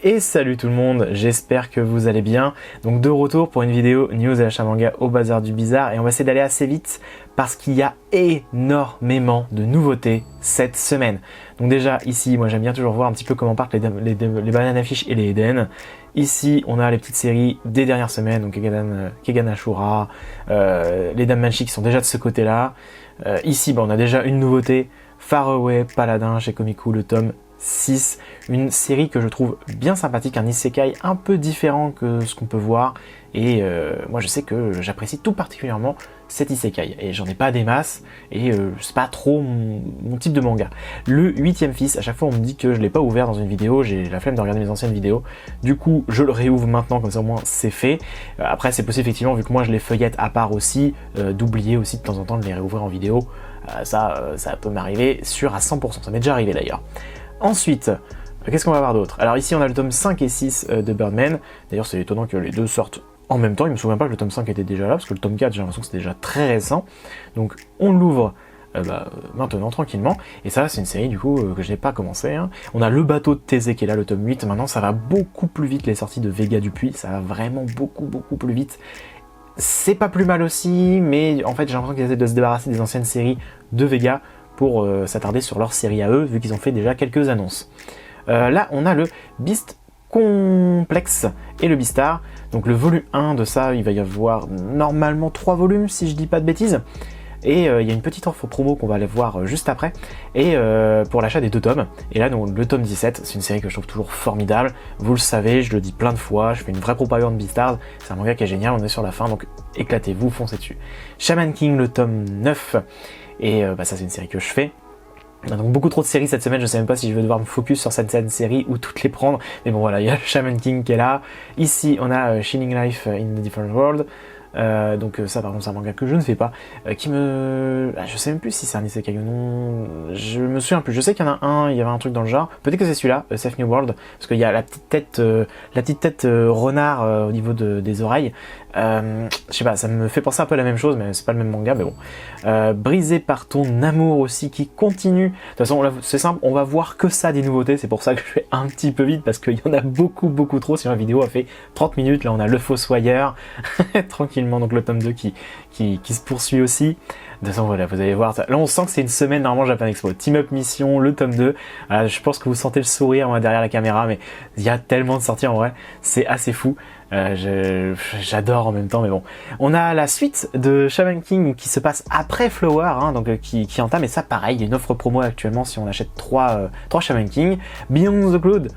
Et salut tout le monde, j'espère que vous allez bien. Donc de retour pour une vidéo news et achat manga au bazar du bizarre, et on va essayer d'aller assez vite parce qu'il y a énormément de nouveautés cette semaine. Donc déjà ici, moi j'aime bien toujours voir un petit peu comment partent les Banana Fish et les Eden. Ici on a les petites séries des dernières semaines, donc Kegan Ashura, les Dames Manchi qui sont déjà de ce côté là. Ici on a déjà une nouveauté, Faraway Paladin chez Komiku, le tome 6, une série que je trouve bien sympathique, un isekai un peu différent que ce qu'on peut voir, et moi je sais que j'apprécie tout particulièrement cet isekai, et j'en ai pas des masses, et c'est pas trop mon type de manga. Le 8e fils, à chaque fois on me dit que je l'ai pas ouvert dans une vidéo, j'ai la flemme de regarder mes anciennes vidéos, du coup je le réouvre maintenant, comme ça au moins c'est fait. Après c'est possible effectivement, vu que moi je les feuillette à part aussi, d'oublier aussi de temps en temps de les réouvrir en vidéo, ça peut m'arriver sûr à 100%, ça m'est déjà arrivé d'ailleurs. Ensuite, qu'est-ce qu'on va avoir d'autre? Alors ici on a le tome 5 et 6 de Birdman. D'ailleurs c'est étonnant que les deux sortent en même temps. Il me souviens pas que le tome 5 était déjà là, parce que le tome 4 j'ai l'impression que c'est déjà très récent. Donc on l'ouvre maintenant tranquillement. Et ça c'est une série du coup que je n'ai pas commencé. Hein. On a le bateau de Thésée qui est là, le tome 8. Maintenant ça va beaucoup plus vite, les sorties de Vega Dupuis. Ça va vraiment beaucoup plus vite. C'est pas plus mal aussi, mais en fait j'ai l'impression qu'ils essaient de se débarrasser des anciennes séries de Vega pour s'attarder sur leur série à eux, vu qu'ils ont fait déjà quelques annonces. Là, on a le Beast Complex et le Beastar. Donc le volume 1 de ça, il va y avoir normalement 3 volumes, si je dis pas de bêtises. Et il y a une petite offre promo qu'on va aller voir juste après, et pour l'achat des 2 tomes. Et là, donc, le tome 17, c'est une série que je trouve toujours formidable. Vous le savez, je le dis plein de fois, je fais une vraie propagande Beastars. C'est un manga qui est génial, on est sur la fin, donc éclatez-vous, foncez dessus. Shaman King, le tome 9. Et ça c'est une série que je fais. Donc beaucoup trop de séries cette semaine, je sais même pas si je vais devoir me focus sur cette série ou toutes les prendre. Mais bon voilà, il y a Shaman King qui est là. Ici on a Shining Life in a Different World. Donc ça par contre c'est un manga que je ne fais pas, je sais même plus si c'est un isekai ou non, je me souviens plus, je sais qu'il y en a un, il y avait un truc dans le genre, peut-être que c'est celui-là, Safe New World, parce qu'il y a la petite tête renard au niveau des oreilles, je sais pas, ça me fait penser un peu à la même chose, mais c'est pas le même manga, mais bon. Brisé par ton amour aussi qui continue, de toute façon c'est simple, on va voir que ça des nouveautés, c'est pour ça que je fais un petit peu vite, parce qu'il y en a beaucoup trop, si la vidéo a fait 30 minutes, là on a le Fossoyeur, tranquille. Donc le tome 2 qui se poursuit aussi. De toute façon voilà, vous allez voir, là on sent que c'est une semaine normalement Japan Expo. Team Up Mission, le tome 2, je pense que vous sentez le sourire moi, derrière la caméra, mais il y a tellement de sorties en vrai, c'est assez fou. J'adore en même temps, mais bon. On a la suite de Shaman King qui se passe après Flower, hein, donc qui entame, et ça pareil, il y a une offre promo actuellement si on achète 3 Shaman King. Beyond the Cloud,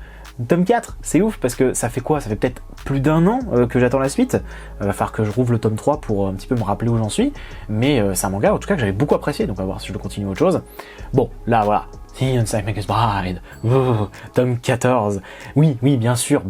tome 4, c'est ouf parce que ça fait quoi? Ça fait peut-être plus d'1 an que j'attends la suite. Va falloir que je rouvre le tome 3 pour un petit peu me rappeler où j'en suis. Mais c'est un manga en tout cas que j'avais beaucoup apprécié, donc on va voir si je le continue autre chose. Bon, là voilà. The Inside Maker's Bride, tome 14. Oui, bien sûr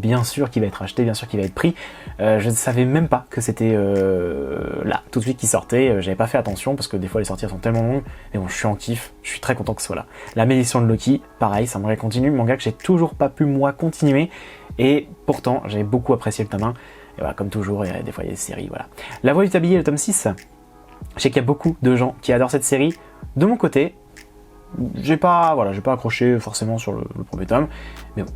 qu'il va être acheté, bien sûr qu'il va être pris. Je ne savais même pas que c'était là, tout de suite qu'il sortait. J'avais pas fait attention parce que des fois les sorties sont tellement longues. Mais bon, je suis en kiff, je suis très content que ce soit là. La Malédiction de Loki, pareil, c'est un manga continu, manga que j'ai toujours pas pu moi continuer. Et pourtant, j'avais beaucoup apprécié le tome 1. Et voilà, comme toujours, des fois il y a des séries, voilà. La Voix du Tablier, le tome 6. Je sais qu'il y a beaucoup de gens qui adorent cette série. De mon côté, j'ai pas accroché forcément sur le premier tome, mais bon.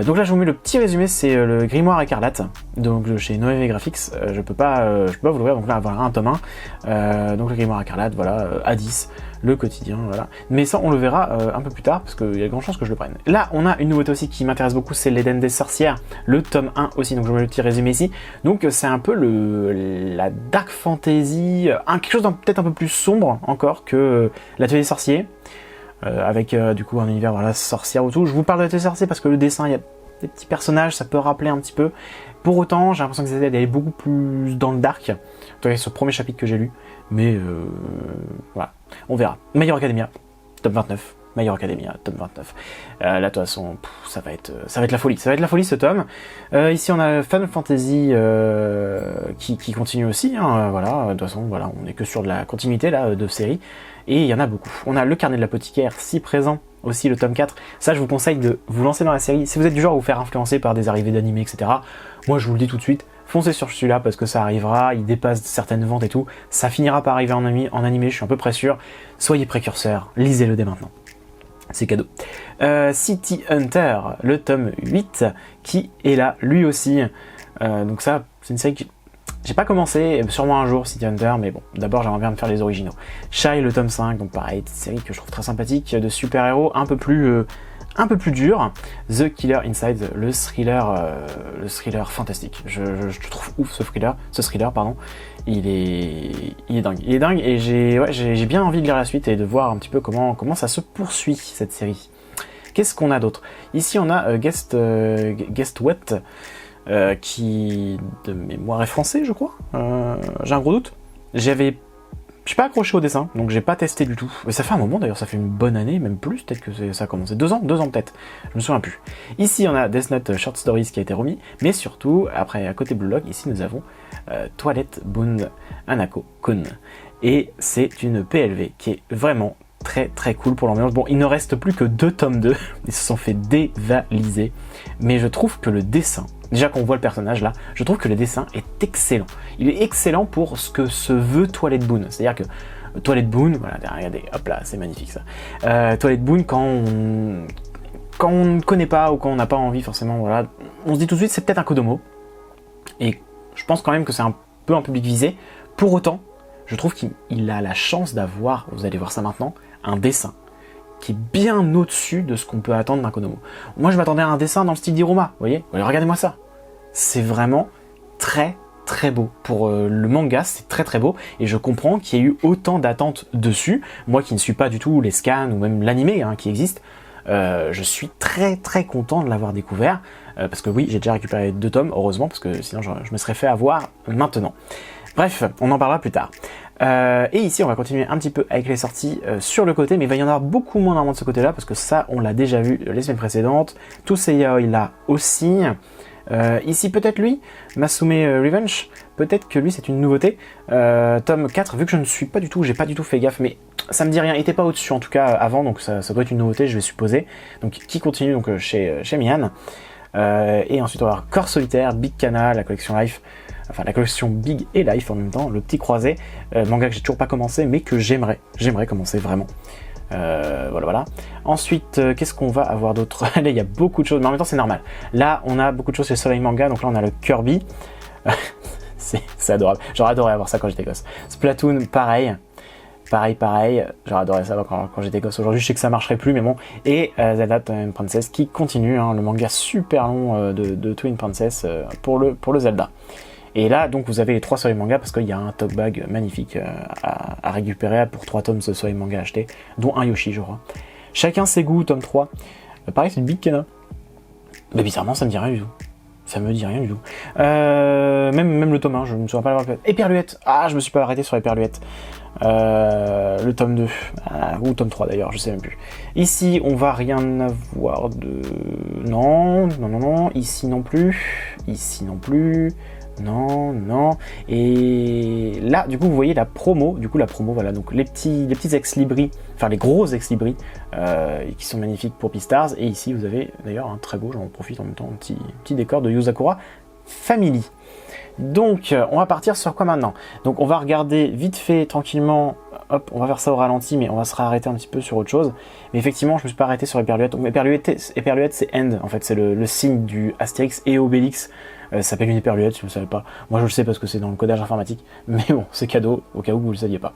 Donc là je vous mets le petit résumé, c'est le Grimoire Écarlate, donc chez Noévé Graphics. Je peux pas vous l'ouvrir, donc là voilà un tome 1. Donc le Grimoire Écarlate, voilà, A10, le quotidien, voilà. Mais ça on le verra un peu plus tard, parce qu'il y a de grandes chances que je le prenne. Là on a une nouveauté aussi qui m'intéresse beaucoup, c'est l'Éden des sorcières, le tome 1 aussi, donc je vous mets le petit résumé ici. Donc c'est un peu la dark fantasy, quelque chose peut-être un peu plus sombre encore que l'Atelier des sorciers. Avec du coup un univers voilà, sorcière ou tout. Je vous parle de l'Atelier des sorciers parce que le dessin, il y a des petits personnages, ça peut rappeler un petit peu. Pour autant, j'ai l'impression qu'ils essaient d'aller beaucoup plus dans le dark. En tout cas, ce premier chapitre que j'ai lu. Mais voilà, on verra. My Hero Academia, tome 29. My Hero Academia, tome 29. Là, de toute façon, ça va être la folie. Ça va être la folie ce tome. Ici, on a Final Fantasy qui continue aussi. Hein, voilà, de toute façon, voilà, on n'est que sur de la continuité là de série. Et il y en a beaucoup. On a le Carnet de l'apothicaire, si présent, aussi le tome 4. Ça, je vous conseille de vous lancer dans la série. Si vous êtes du genre à vous faire influencer par des arrivées d'animés, etc., moi, je vous le dis tout de suite, foncez sur celui-là parce que ça arrivera, il dépasse certaines ventes et tout. Ça finira par arriver en animé, je suis à peu près sûr. Soyez précurseurs, lisez-le dès maintenant. C'est cadeau. City Hunter, le tome 8, qui est là, lui aussi. Donc ça, c'est une série que j'ai pas commencé, sûrement un jour, City Hunter, mais bon, d'abord j'aimerais bien me faire les originaux. Shy, le tome 5, donc pareil, une série que je trouve très sympathique, de super-héros, un peu plus dur. The Killer Inside, le thriller fantastique. Je trouve ouf ce thriller, pardon. Il est dingue et j'ai bien envie de lire la suite et de voir un petit peu comment ça se poursuit cette série. Qu'est-ce qu'on a d'autre? Ici on a Guest Wet, qui de mémoire est français, je crois. J'ai un gros doute. Je suis pas accroché au dessin, donc j'ai pas testé du tout. Mais ça fait un moment d'ailleurs, ça fait une bonne année, même plus, peut-être que ça a commencé. 2 ans peut-être, je me souviens plus. Ici on a Death Note Short Stories qui a été remis, mais surtout, après à côté Blue Lock, ici nous avons Toilette Bound Hanako-kun. Et c'est une PLV qui est vraiment très très cool pour l'ambiance. Bon, il ne reste plus que 2 tomes 2, ils se sont fait dévaliser, mais je trouve que le dessin, déjà qu'on voit le personnage là, je trouve que le dessin est excellent. Il est excellent pour ce que se veut Toilette Bound. C'est-à-dire que Toilette Bound, voilà, regardez, hop là, c'est magnifique ça. Toilette Bound, quand on ne connaît pas ou quand on n'a pas envie forcément, voilà, on se dit tout de suite c'est peut-être un Kodomo. Et je pense quand même que c'est un peu un public visé. Pour autant, je trouve qu'il a la chance d'avoir, vous allez voir ça maintenant, un dessin qui est bien au-dessus de ce qu'on peut attendre d'un Kodomo. Moi je m'attendais à un dessin dans le style d'Iruma, vous voyez, regardez-moi ça. C'est vraiment très très beau. Pour le manga, c'est très très beau et je comprends qu'il y ait eu autant d'attentes dessus. Moi qui ne suis pas du tout les scans ou même l'animé qui existe, je suis très très content de l'avoir découvert parce que oui, j'ai déjà récupéré 2 tomes, heureusement, parce que sinon je me serais fait avoir maintenant. Bref, on en parlera plus tard. Et ici, on va continuer un petit peu avec les sorties sur le côté, mais il va y en avoir beaucoup moins normalement de ce côté-là, parce que ça, on l'a déjà vu les semaines précédentes. Tusei Yaoi là aussi. Ici, peut-être lui, Masume Revenge, peut-être que lui, c'est une nouveauté. Tome 4, vu que je ne suis pas du tout, j'ai pas du tout fait gaffe, mais ça me dit rien, il était pas au-dessus en tout cas avant, donc ça doit être une nouveauté, je vais supposer. Donc, qui continue donc chez Mian. Et ensuite, on va avoir Corps Solitaire, Big Kana, la collection Life. Enfin la collection Big et Life en même temps, le petit croisé, manga que j'ai toujours pas commencé mais que j'aimerais commencer vraiment. Voilà. Ensuite, qu'est-ce qu'on va avoir d'autre? Là il y a beaucoup de choses, mais en même temps c'est normal. Là on a beaucoup de choses chez Soleil Manga, donc là on a le Kirby. c'est adorable, j'aurais adoré avoir ça quand j'étais gosse. Splatoon, pareil, j'aurais adoré ça quand j'étais gosse. Aujourd'hui je sais que ça marcherait plus, mais bon. Et Zelda Twin Princess qui continue, le manga super long de Twin Princess pour le Zelda. Et là, donc, vous avez les 3 Soleil Manga parce qu'il y a un top bag magnifique à récupérer pour 3 tomes de Soleil Manga achetés, dont un Yoshi, je crois. Chacun ses goûts, tome 3. Pareil, c'est une Big Kana. Mais bizarrement, ça me dit rien du tout. Même le tome 1, je ne me souviens pas l'avoir fait. Éperluette. Ah, je me suis pas arrêté sur Éperluette. Le tome 2. Ou tome 3 d'ailleurs, je sais même plus. Ici, on va rien avoir de... Non. Ici non plus. Non. Et là, du coup, vous voyez la promo. Voilà, donc les petits ex-libris, enfin les gros ex-libris, qui sont magnifiques pour Beastars. Et ici, vous avez d'ailleurs un très beau, j'en profite en même temps, un petit décor de Yuzakura Family. Donc, on va partir sur quoi maintenant? Donc, on va regarder vite fait, tranquillement. Hop, on va faire ça au ralenti, mais on va se réarrêter un petit peu sur autre chose. Mais effectivement, je me suis pas arrêté sur Éperluette. Donc, Éperluette, c'est End, en fait, c'est le signe du Astérix et Obélix. Ça s'appelle une éperluette, si vous ne savez pas. Moi, je le sais parce que c'est dans le codage informatique. Mais bon, c'est cadeau, au cas où vous ne le saviez pas.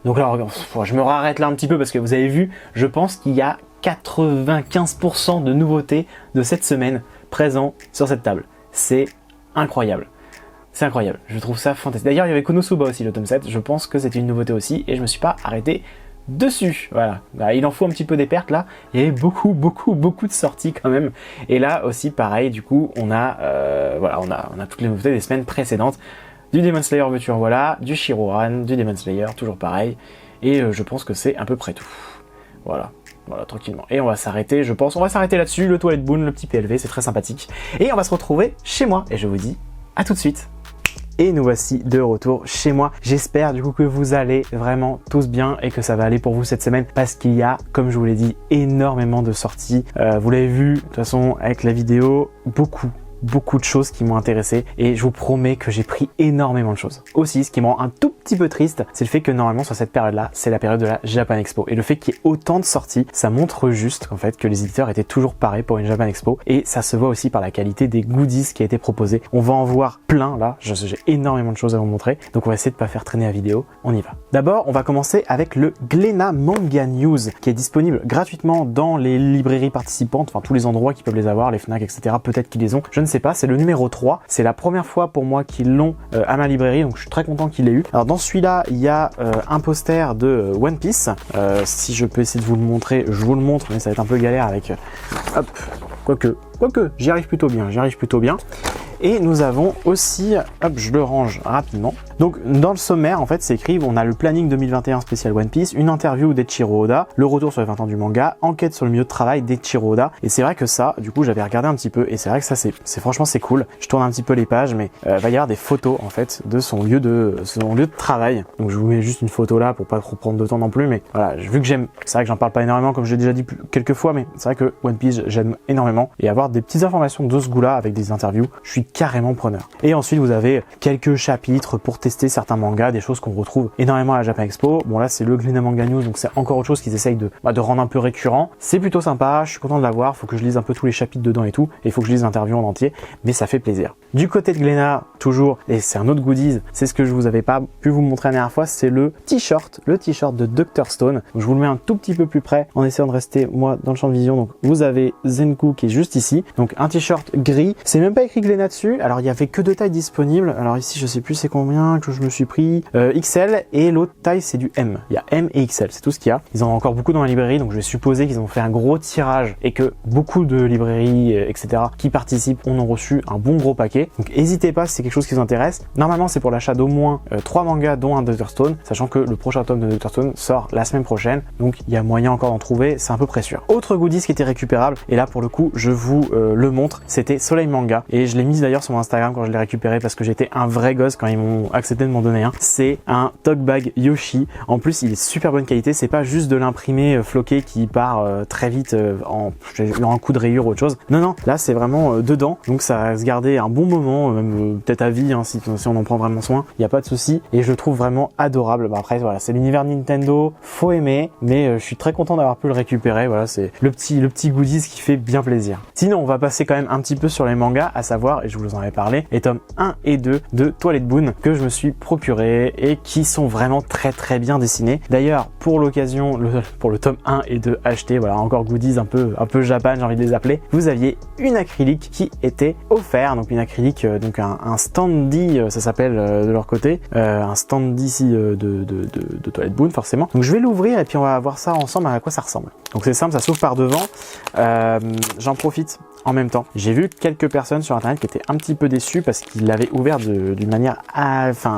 Donc là, je me réarrête là un petit peu parce que vous avez vu, je pense qu'il y a 95% de nouveautés de cette semaine présents sur cette table. C'est incroyable. Je trouve ça fantastique. D'ailleurs, il y avait Konosuba aussi, le tome 7. Je pense que c'était une nouveauté aussi et je me suis pas arrêté dessus. Voilà. Il en faut un petit peu des pertes là. Il y avait beaucoup de sorties quand même. Et là aussi, pareil, du coup, on a toutes les nouveautés des semaines précédentes. Du Demon Slayer, veux-tu en voilà, du Shiroran, du Demon Slayer, toujours pareil. Et je pense que c'est à peu près tout. Voilà, tranquillement. Et on va s'arrêter, là-dessus. Le Toilette Bound, le petit PLV, c'est très sympathique. Et on va se retrouver chez moi. Et je vous dis à tout de suite. Et nous voici de retour chez moi. J'espère du coup que vous allez vraiment tous bien et que ça va aller pour vous cette semaine parce qu'il y a, comme je vous l'ai dit, énormément de sorties. Vous l'avez vu de toute façon avec la vidéo, beaucoup beaucoup de choses qui m'ont intéressé et je vous promets que j'ai pris énormément de choses. Aussi, ce qui me rend un tout petit peu triste, c'est le fait que normalement sur cette période-là, c'est la période de la Japan Expo. Et le fait qu'il y ait autant de sorties, ça montre juste en fait que les éditeurs étaient toujours parés pour une Japan Expo et ça se voit aussi par la qualité des goodies qui a été proposé. On va en voir plein là, j'ai énormément de choses à vous montrer, donc on va essayer de pas faire traîner la vidéo, on y va. D'abord, on va commencer avec le Glénat Manga News qui est disponible gratuitement dans les librairies participantes, enfin tous les endroits qui peuvent les avoir, les Fnac, etc. Peut-être qu'ils les ont, je ne sais pas, c'est le numéro 3, c'est la première fois pour moi qu'ils l'ont à ma librairie, donc je suis très content qu'il l'ait eu. Alors dans celui-là, il y a un poster de One Piece, si je peux essayer de vous le montrer, je vous le montre, mais ça va être un peu galère avec, hop, quoique, j'y arrive plutôt bien, Et nous avons aussi, hop, je le range rapidement. Donc dans le sommaire, en fait, c'est écrit, on a le planning 2021 spécial One Piece, une interview d'Eiichiro Oda, le retour sur les 20 ans du manga, enquête sur le milieu de travail d'Eiichiro Oda. Et c'est vrai que ça, du coup, j'avais regardé un petit peu, et c'est vrai que ça, c'est franchement, c'est cool. Je tourne un petit peu les pages, mais va y avoir des photos, en fait, de son lieu de travail. Donc je vous mets juste une photo là pour pas trop prendre de temps non plus, mais voilà, vu que j'aime, c'est vrai que j'en parle pas énormément, comme j'ai déjà dit quelques fois, mais c'est vrai que One Piece, j'aime énormément, et avoir des petites informations de ce goût-là avec des interviews, je suis carrément preneur. Et ensuite, vous avez quelques chapitres pour tester certains mangas, des choses qu'on retrouve énormément à la Japan Expo. Bon là, c'est le Glénat Manga News, donc c'est encore autre chose qu'ils essayent de rendre un peu récurrent. C'est plutôt sympa, je suis content de l'avoir, faut que je lise un peu tous les chapitres dedans et tout, et il faut que je lise l'interview en entier, mais ça fait plaisir. Du côté de Glénat, toujours, et c'est un autre goodies, c'est ce que je vous avais pas pu vous montrer la dernière fois, c'est le t-shirt de Dr Stone. Donc, je vous le mets un tout petit peu plus près, en essayant de rester, moi, dans le champ de vision. Donc vous avez Zenku qui est juste ici, donc un t-shirt gris, c'est même pas écrit Glénat dessus, alors il y avait que 2 tailles disponibles, alors ici je sais plus c'est combien que je me suis pris, XL, et l'autre taille c'est du M, il y a M et XL, c'est tout ce qu'il y a. Ils en ont encore beaucoup dans la librairie, donc je vais supposer qu'ils ont fait un gros tirage et que beaucoup de librairies, etc. qui participent en ont reçu un bon gros paquet, donc n'hésitez pas si c'est quelque chose qui vous intéresse. Normalement c'est pour l'achat d'au moins 3 mangas dont un Dr Stone, sachant que le prochain tome de Dr Stone sort la semaine prochaine, donc il y a moyen encore d'en trouver, c'est à peu près sûr. Autre goodies qui était récupérable, et là pour le coup je vous le montre, c'était Soleil Manga, et je l'ai mis d'ailleurs sur mon Instagram quand je l'ai récupéré parce que j'étais un vrai gosse quand ils m'ont accepté de m'en donner un. C'est un tote bag Yoshi, en plus il est super bonne qualité, c'est pas juste de l'imprimé floqué qui part très vite en un coup de rayure ou autre chose, non, là c'est vraiment dedans, donc ça va se garder un bon moment, même peut-être à vie, hein, si on en prend vraiment soin, il n'y a pas de souci, et je le trouve vraiment adorable. Bah, après voilà, c'est l'univers Nintendo, faut aimer, mais je suis très content d'avoir pu le récupérer, voilà, c'est le petit goodies qui fait bien plaisir. Sinon on va passer quand même un petit peu sur les mangas, à savoir, et je vous en avais parlé, les tomes 1 et 2 de Toilette Boon que je me suis procuré et qui sont vraiment très bien dessinés. D'ailleurs, pour l'occasion, pour le tome 1 et 2 acheté, voilà, encore goodies un peu Japan, j'ai envie de les appeler, vous aviez une acrylique qui était offerte, donc une acrylique, donc un standy, ça s'appelle de leur côté, un standy de Toilette Boon forcément. Donc je vais l'ouvrir et puis on va voir ça ensemble à quoi ça ressemble. Donc c'est simple, ça s'ouvre par devant, j'en profite. En même temps, j'ai vu quelques personnes sur internet qui étaient un petit peu déçues parce qu'ils l'avaient ouvert d'une manière,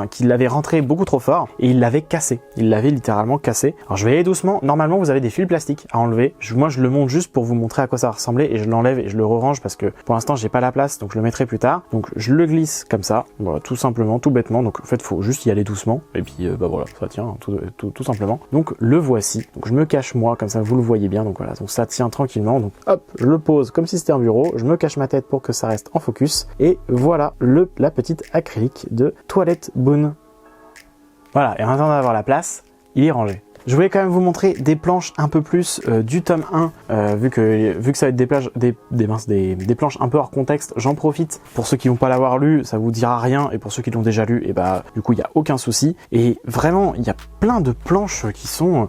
qu'ils l'avaient rentré beaucoup trop fort et ils l'avaient cassé. Ils l'avaient littéralement cassé. Alors je vais aller doucement. Normalement, vous avez des fils plastiques à enlever. Moi, je le monte juste pour vous montrer à quoi ça va ressembler et je l'enlève et je le re-range parce que pour l'instant, j'ai pas la place, donc je le mettrai plus tard. Donc je le glisse comme ça, voilà, tout simplement, tout bêtement. Donc en fait, faut juste y aller doucement et puis voilà, ça tient tout simplement. Donc le voici. Donc je me cache moi comme ça, vous le voyez bien. Donc voilà, donc ça tient tranquillement. Donc hop, je le pose comme si c'était un bureau. Je me cache ma tête pour que ça reste en focus et voilà la petite acrylique de Toilette Boon. Voilà, et en attendant d'avoir la place, il est rangé. Je voulais quand même vous montrer des planches un peu plus du tome 1, vu que ça va être des planches un peu hors contexte, j'en profite. Pour ceux qui vont pas l'avoir lu, ça vous dira rien, et pour ceux qui l'ont déjà lu, et bah du coup il y a aucun souci. Et vraiment, il y a plein de planches qui sont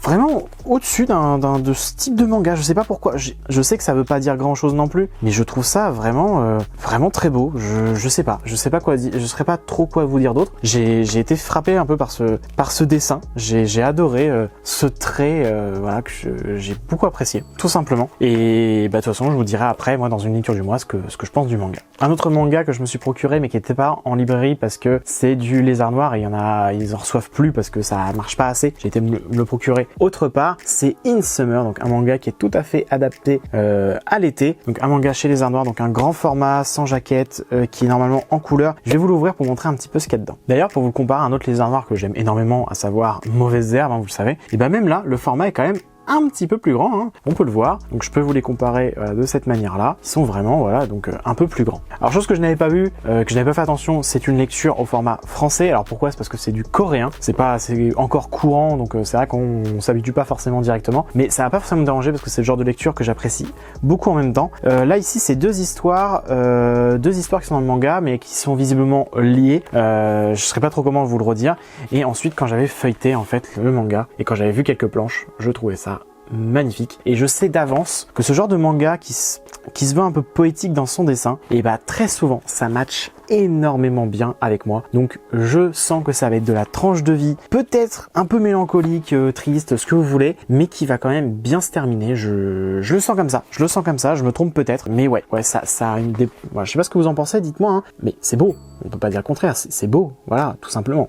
vraiment au-dessus de ce type de manga. Je sais pas pourquoi, je sais que ça veut pas dire grand chose non plus, mais je trouve ça vraiment très bebeau. Je sais pas quoi dire, je saurais pas trop quoi vous dire d'autre. J'ai été frappé un peu par ce dessin, j'ai adoré ce trait, voilà, que j'ai beaucoup apprécié, tout simplement. Et bah de toute façon, je vous dirai après, moi, dans une lecture du mois, ce que je pense du manga. Un autre manga que je me suis procuré, mais qui n'était pas en librairie parce que c'est du Lézard Noir et ils en reçoivent plus parce que ça marche pas assez. J'ai été me le procurer autre part. C'est In Summer, donc un manga qui est tout à fait adapté à l'été. Donc un manga chez Lézard Noir, donc un grand format, sans jaquette, qui est normalement en couleur. Je vais vous l'ouvrir pour montrer un petit peu ce qu'il y a dedans. D'ailleurs, pour vous le comparer à un autre Lézard Noir que j'aime énormément, à savoir Mauvaise Herbe, vous le savez, et ben même là, le format est quand même un petit peu plus grands, hein, on peut le voir. Donc je peux vous les comparer de cette manière-là. Ils sont vraiment, voilà, donc un peu plus grands. Alors chose que je n'avais pas vu, que je n'avais pas fait attention, c'est une lecture au format français. Alors pourquoi? C'est parce que c'est du coréen. C'est encore courant, donc c'est vrai qu'on s'habitue pas forcément directement. Mais ça va pas forcément me déranger parce que c'est le genre de lecture que j'apprécie beaucoup en même temps. Là ici, c'est deux histoires qui sont dans le manga, mais qui sont visiblement liées. Je sais pas trop comment vous le redire. Et ensuite, quand j'avais feuilleté en fait le manga et quand j'avais vu quelques planches, je trouvais ça magnifique. Et je sais d'avance que ce genre de manga qui se veut un peu poétique dans son dessin, et bah très souvent ça match énormément bien avec moi. Donc je sens que ça va être de la tranche de vie, peut-être un peu mélancolique, triste, ce que vous voulez, mais qui va quand même bien se terminer. Je le sens comme ça. Je le sens comme ça. Je me trompe peut-être, mais ouais, ça a une voilà, je sais pas ce que vous en pensez, dites-moi, hein, mais c'est beau. On peut pas dire le contraire. C'est beau, voilà, tout simplement.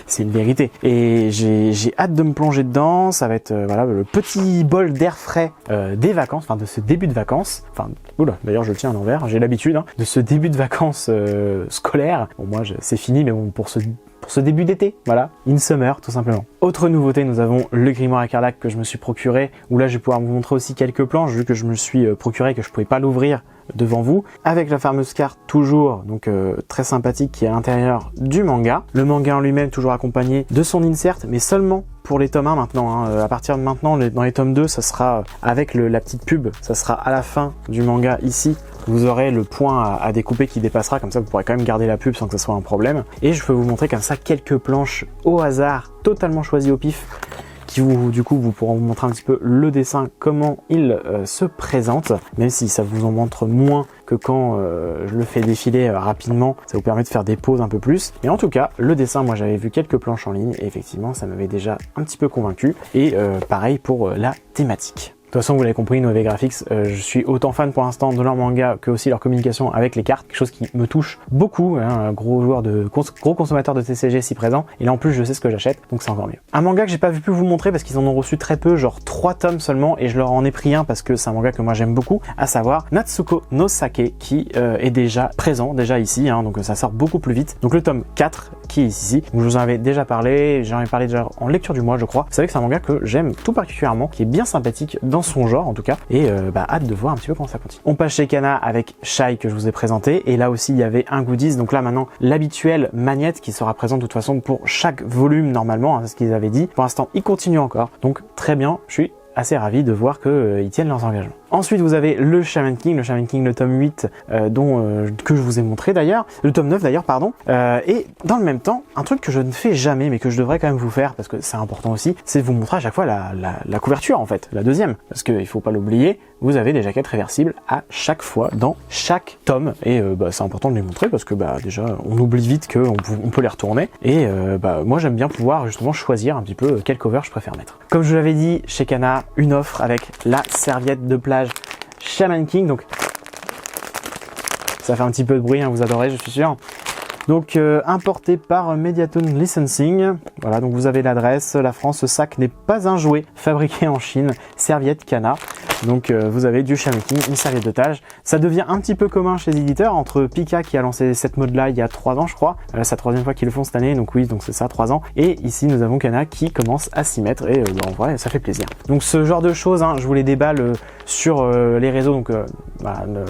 C'est une vérité. Et j'ai hâte de me plonger dedans. Ça va être voilà le petit bol d'air frais des vacances, enfin de ce début de vacances. Enfin, oula, d'ailleurs je le tiens à l'envers. J'ai l'habitude de ce début de vacances scolaire. Bon, moi c'est fini, mais bon, pour ce début d'été, voilà, in summer tout simplement. Autre nouveauté, nous avons le grimoire à Carlac que je me suis procuré, où là je vais pouvoir vous montrer aussi quelques planches vu que je me suis procuré, que je pouvais pas l'ouvrir devant vous, avec la fameuse carte toujours, donc très sympathique, qui est à l'intérieur du manga. Le manga en lui-même toujours accompagné de son insert, mais seulement pour les tomes 1 maintenant, hein. À partir de maintenant, dans les tomes 2, ça sera avec la petite pub, ça sera à la fin du manga ici. Vous aurez le point à découper qui dépassera, comme ça vous pourrez quand même garder la pub sans que ce soit un problème. Et je peux vous montrer comme ça quelques planches au hasard, totalement choisies au pif, qui du coup vous pourront vous montrer un petit peu le dessin, comment il se présente, même si ça vous en montre moins que quand je le fais défiler rapidement, ça vous permet de faire des pauses un peu plus. Mais en tout cas, le dessin, moi j'avais vu quelques planches en ligne et effectivement ça m'avait déjà un petit peu convaincu. Et pareil pour la thématique. De toute façon, vous l'avez compris, Nové Graphics, je suis autant fan pour l'instant de leur manga que aussi leur communication avec les cartes, quelque chose qui me touche beaucoup, hein, un gros consommateur de TCG si présent, et là en plus je sais ce que j'achète, donc c'est encore mieux. Un manga que j'ai pas pu vous montrer parce qu'ils en ont reçu très peu, genre 3 tomes seulement, et je leur en ai pris un parce que c'est un manga que moi j'aime beaucoup, à savoir Natsuko no Sake, qui est déjà présent, déjà ici, hein, donc ça sort beaucoup plus vite. Donc le tome 4 qui est ici, donc je vous en avais déjà parlé, j'en ai parlé déjà en lecture du mois je crois. Vous savez que c'est un manga que j'aime tout particulièrement, qui est bien sympathique dans son genre en tout cas, et hâte de voir un petit peu comment ça continue. On passe chez Kana avec Shai que je vous ai présenté, et là aussi il y avait un goodies, donc là maintenant l'habituelle magnette qui sera présente de toute façon pour chaque volume normalement, hein, c'est ce qu'ils avaient dit. Pour l'instant il continue encore, donc très bien, je suis assez ravi de voir qu'ils tiennent leurs engagements. Ensuite, vous avez le Shaman King, le tome 8 que je vous ai montré d'ailleurs, le tome 9 d'ailleurs, pardon. Et dans le même temps, un truc que je ne fais jamais, mais que je devrais quand même vous faire, parce que c'est important aussi, c'est vous montrer à chaque fois la couverture en fait, la deuxième. Parce qu'il faut pas l'oublier, vous avez des jaquettes réversibles à chaque fois, dans chaque tome. Et c'est important de les montrer parce que déjà, on oublie vite qu'on peut les retourner. Et moi j'aime bien pouvoir justement choisir un petit peu quel cover je préfère mettre. Comme je l'avais dit, chez Kana, une offre avec la serviette de plage Shaman King, donc ça fait un petit peu de bruit, hein, vous adorez, je suis sûr. Donc importé par Mediatone Licensing. Voilà, donc vous avez l'adresse, la France. Ce sac n'est pas un jouet, fabriqué en Chine, serviette Kana. Donc vous avez du Shaman King, une serviette de plage. Ça devient un petit peu commun chez les éditeurs, entre Pika qui a lancé cette mode là il y a 3 ans je crois, c'est la 3e fois qu'ils le font cette année, donc oui, donc c'est ça, 3 ans. Et ici nous avons Kana qui commence à s'y mettre, et en vrai ça fait plaisir. Donc ce genre de choses, hein, je vous les déballe sur les réseaux, donc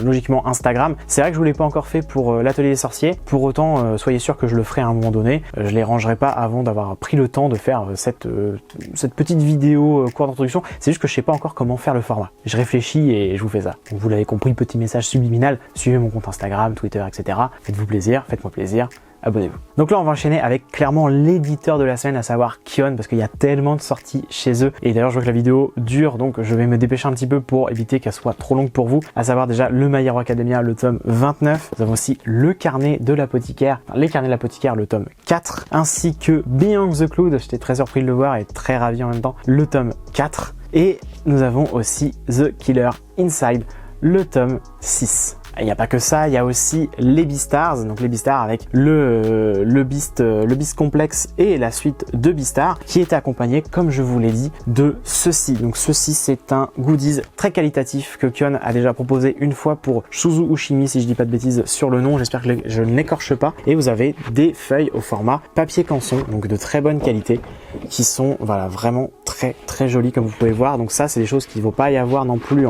logiquement Instagram. C'est vrai que je vous l'ai pas encore fait pour l'atelier des sorciers, pour autant soyez sûr que je le ferai à un moment donné. Je les rangerai pas avant d'avoir pris le temps de faire cette petite vidéo cours d'introduction. C'est juste que je sais pas encore comment faire le format. Je réfléchis et je vous fais ça. Donc vous l'avez compris, petit message subliminal, suivez mon compte Instagram, Twitter, etc. Faites-vous plaisir, faites-moi plaisir. Abonnez-vous. Donc là on va enchaîner avec clairement l'éditeur de la semaine, à savoir Kion, parce qu'il y a tellement de sorties chez eux. Et d'ailleurs je vois que la vidéo dure, donc je vais me dépêcher un petit peu pour éviter qu'elle soit trop longue pour vous. À savoir déjà le My Hero Academia, le tome 29. Nous avons aussi le carnet de l'apothicaire, les carnets de l'apothicaire, le tome 4, ainsi que Beyond the Cloud. J'étais très surpris de le voir et très ravi en même temps, le tome 4. Et nous avons aussi The Killer Inside, le tome 6. Il n'y a pas que ça, il y a aussi les Beastars, donc les Beastars avec le Beast complexe et la suite de Beastars, qui est accompagné, comme je vous l'ai dit, de ceci. Donc ceci, c'est un goodies très qualitatif que Kion a déjà proposé une fois pour Shuzu Ushimi, si je dis pas de bêtises sur le nom, j'espère que je ne l'écorche pas. Et vous avez des feuilles au format papier canson, donc de très bonne qualité, qui sont voilà vraiment très très très joli comme vous pouvez voir. Donc ça, c'est des choses qu'il ne faut pas y avoir non plus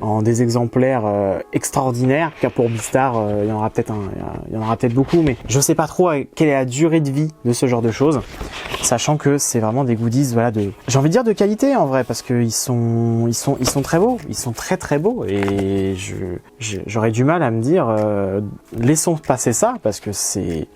en des exemplaires extraordinaires. Car pour Beastar, il y en aura peut-être beaucoup, mais je sais pas trop quelle est la durée de vie de ce genre de choses, sachant que c'est vraiment des goodies, voilà, j'ai envie de dire de qualité en vrai, parce que ils sont très beaux, ils sont très très beaux, et j'aurais du mal à me dire laissons passer ça, parce que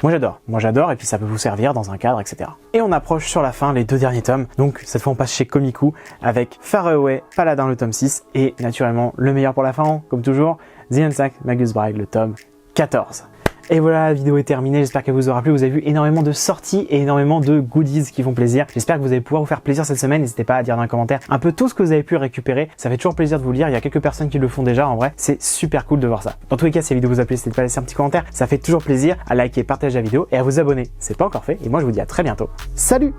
moi j'adore, et puis ça peut vous servir dans un cadre, etc. Et on approche sur la fin, les 2 derniers tomes. Donc cette fois on passe chez Komiku avec Far Away, Paladin le tome 6, et naturellement le meilleur pour la fin, comme toujours, The Unsack Magus Bride le tome 14. Et voilà, la vidéo est terminée, j'espère qu'elle vous aura plu. Vous avez vu énormément de sorties et énormément de goodies qui font plaisir. J'espère que vous allez pouvoir vous faire plaisir cette semaine. N'hésitez pas à dire dans les commentaires un peu tout ce que vous avez pu récupérer. Ça fait toujours plaisir de vous lire. Il y a quelques personnes qui le font déjà, en vrai. C'est super cool de voir ça. Dans tous les cas, si la vidéo vous a plu, n'hésitez pas à laisser un petit commentaire. Ça fait toujours plaisir, à liker, partager la vidéo et à vous abonner. C'est pas encore fait. Et moi, je vous dis à très bientôt. Salut!